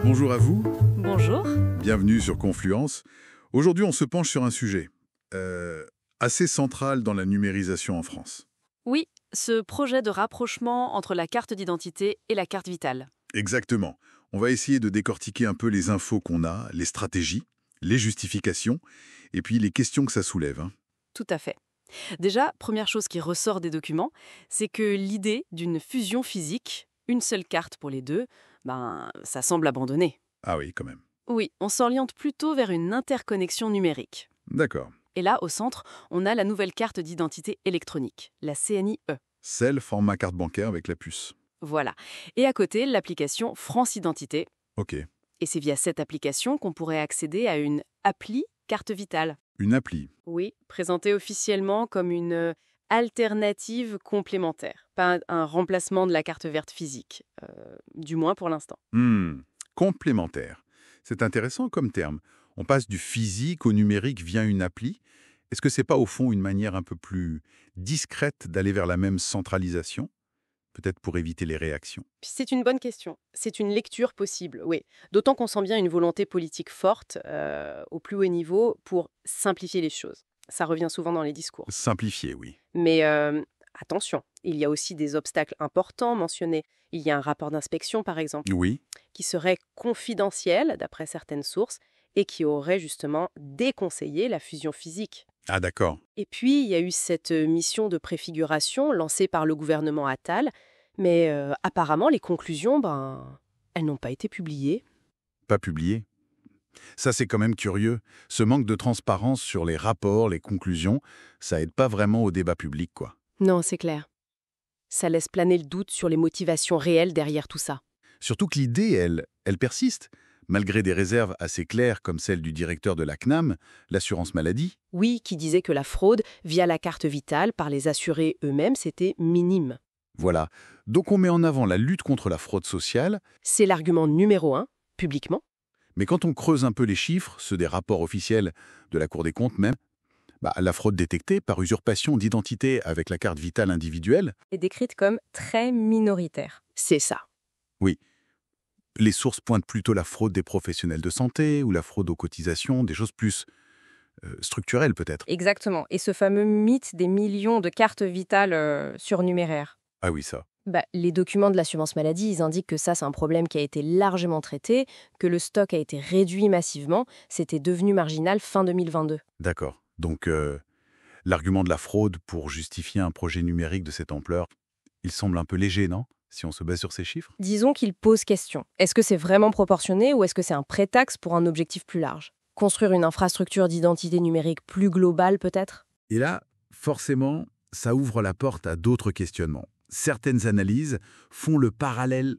Bonjour à vous, Bonjour. bienvenue sur Confluence. Aujourd'hui, on se penche sur un sujet assez central dans la numérisation en France. Oui, ce projet de rapprochement entre la carte d'identité et la carte vitale. Exactement. On va essayer de décortiquer un peu les infos qu'on a, les stratégies, les justifications, et puis les questions que ça soulève, hein. Tout à fait. Déjà, première chose qui ressort des documents, c'est que l'idée d'une fusion physique, une seule carte pour les deux, ça semble abandonné. Ah oui, quand même. Oui, on s'oriente plutôt vers une interconnexion numérique. D'accord. Et là, au centre, on a la nouvelle carte d'identité électronique, la CNIE. Celle format carte bancaire avec la puce. Voilà. Et à côté, l'application France Identité. Ok. Et c'est via cette application qu'on pourrait accéder à une appli carte vitale. Une appli. Oui, présentée officiellement comme une alternative complémentaire, pas un remplacement de la carte verte physique, du moins pour l'instant. Complémentaire. C'est intéressant comme terme. On passe du physique au numérique via une appli. Est-ce que c'est pas au fond une manière un peu plus discrète d'aller vers la même centralisation? Peut-être pour éviter les réactions. C'est une bonne question. C'est une lecture possible, oui. D'autant qu'on sent bien une volonté politique forte, au plus haut niveau, pour simplifier les choses. Ça revient souvent dans les discours. Simplifié, oui. Mais attention, il y a aussi des obstacles importants mentionnés. Il y a un rapport d'inspection, par exemple, Oui. qui serait confidentiel, d'après certaines sources, et qui aurait justement déconseillé la fusion physique. Ah d'accord. Et puis, il y a eu cette mission de préfiguration lancée par le gouvernement Attal, mais apparemment, les conclusions, elles n'ont pas été publiées. Pas publié. Ça, c'est quand même curieux. Ce manque de transparence sur les rapports, les conclusions, ça aide pas vraiment au débat public, quoi. Non, c'est clair. Ça laisse planer le doute sur les motivations réelles derrière tout ça. Surtout que l'idée, elle persiste. Malgré des réserves assez claires comme celle du directeur de la CNAM, l'assurance maladie. Oui, qui disait que la fraude via la carte vitale par les assurés eux-mêmes, c'était minime. Voilà. Donc on met en avant la lutte contre la fraude sociale, C'est l'argument numéro 1, publiquement. mais quand on creuse un peu les chiffres, ceux des rapports officiels de la Cour des comptes même, la fraude détectée par usurpation d'identité avec la carte vitale individuelle, Est décrite comme très minoritaire. C'est ça. oui. Les sources pointent plutôt la fraude des professionnels de santé ou la fraude aux cotisations, des choses plus structurelles peut-être. Exactement. Et ce fameux mythe des millions de cartes vitales surnuméraires. Ah oui, ça. Les documents de l'assurance maladie, ils indiquent que ça, c'est un problème qui a été largement traité, que le stock a été réduit massivement, c'était devenu marginal fin 2022. D'accord. Donc, l'argument de la fraude pour justifier un projet numérique de cette ampleur, il semble un peu léger, non? Si on se base sur ces chiffres? Disons qu'il pose question. Est-ce que c'est vraiment proportionné ou est-ce que c'est un prétexte pour un objectif plus large? Construire une infrastructure d'identité numérique plus globale, peut-être? Et là, forcément, ça ouvre la porte à d'autres questionnements. Certaines analyses font le parallèle,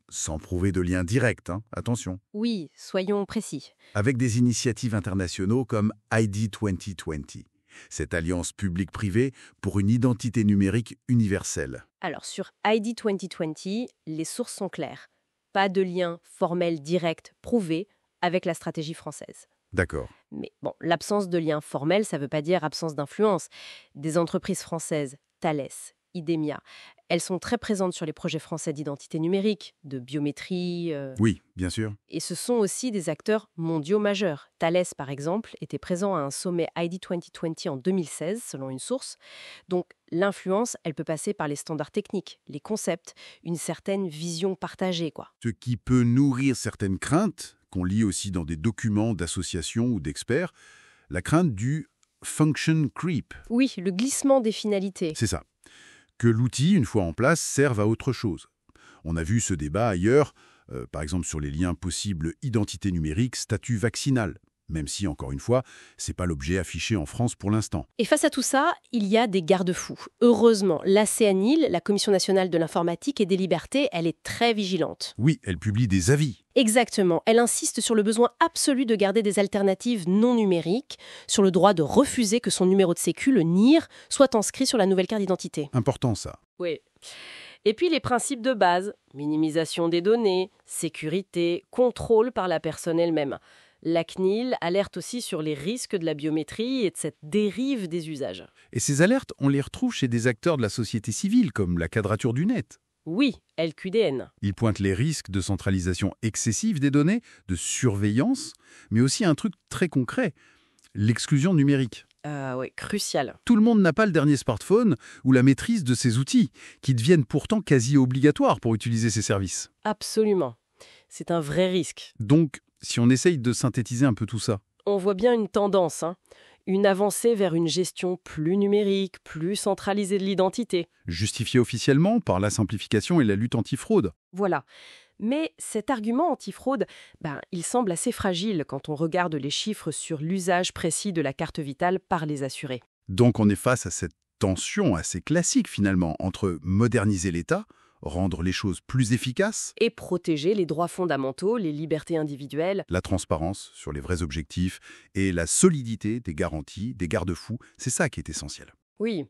sans prouver de lien direct, hein, attention, Oui, soyons précis. avec des initiatives internationaux comme ID 2020, cette alliance publique-privée pour une identité numérique universelle. Alors, sur ID 2020, les sources sont claires. Pas de lien formel direct prouvé avec la stratégie française. D'accord. Mais bon, l'absence de lien formel, ça ne veut pas dire absence d'influence. Des entreprises françaises, Thales, Idemia, elles sont très présentes sur les projets français d'identité numérique, de biométrie, Oui, bien sûr. et ce sont aussi des acteurs mondiaux majeurs. Thales, par exemple, était présent à un sommet ID 2020 en 2016, selon une source. Donc, l'influence, elle peut passer par les standards techniques, les concepts, une certaine vision partagée, quoi. Ce qui peut nourrir certaines craintes, qu'on lit aussi dans des documents d'associations ou d'experts, la crainte du function creep. Oui, le glissement des finalités. C'est ça. Que l'outil, une fois en place, serve à autre chose. On a vu ce débat ailleurs, par exemple sur les liens possibles identité numérique, statut vaccinal, même si, encore une fois, c'est pas l'objet affiché en France pour l'instant. Et face à tout ça, il y a des garde-fous. Heureusement, la CNIL, la Commission nationale de l'informatique et des libertés, elle est très vigilante. Oui, elle publie des avis. Exactement. Elle insiste sur le besoin absolu de garder des alternatives non numériques, sur le droit de refuser que son numéro de sécu, le NIR, soit inscrit sur la nouvelle carte d'identité. Important ça. Oui. Et puis les principes de base, minimisation des données, sécurité, contrôle par la personne elle-même. La CNIL alerte aussi sur les risques de la biométrie et de cette dérive des usages. Et ces alertes, on les retrouve chez des acteurs de la société civile, comme la Quadrature du Net. Oui, LQDN. Ils pointent les risques de centralisation excessive des données, de surveillance, mais aussi un truc très concret, l'exclusion numérique. Oui, crucial. Tout le monde n'a pas le dernier smartphone ou la maîtrise de ces outils, qui deviennent pourtant quasi obligatoires pour utiliser ces services. Absolument. C'est un vrai risque. Donc, si on essaye de synthétiser un peu tout ça, On voit bien une tendance, une avancée vers une gestion plus numérique, plus centralisée de l'identité. justifié officiellement par la simplification et la lutte antifraude. Voilà. Mais cet argument antifraude, il semble assez fragile quand on regarde les chiffres sur l'usage précis de la carte vitale par les assurés. Donc on est face à cette tension assez classique finalement entre moderniser l'État, rendre les choses plus efficaces, Et protéger les droits fondamentaux, les libertés individuelles. la transparence sur les vrais objectifs et la solidité des garanties, des garde-fous, c'est ça qui est essentiel. Oui,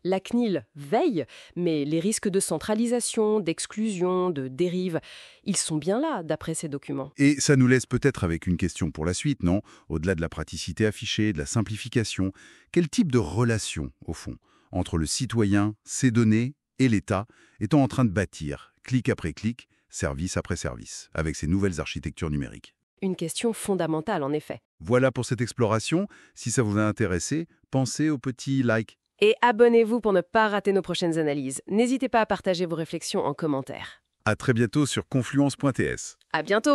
la CNIL veille, mais les risques de centralisation, d'exclusion, de dérive, ils sont bien là, d'après ces documents. Et ça nous laisse peut-être avec une question pour la suite, non? Au-delà de la praticité affichée, de la simplification, quel type de relation, au fond, entre le citoyen, ses données et l'État est-on en train de bâtir, clic après clic, service après service, avec ces nouvelles architectures numériques? Une question fondamentale, en effet. Voilà pour cette exploration. Si ça vous a intéressé, pensez au petit like. Et abonnez-vous pour ne pas rater nos prochaines analyses. N'hésitez pas à partager vos réflexions en commentaire. À très bientôt sur confluence.ts. À bientôt!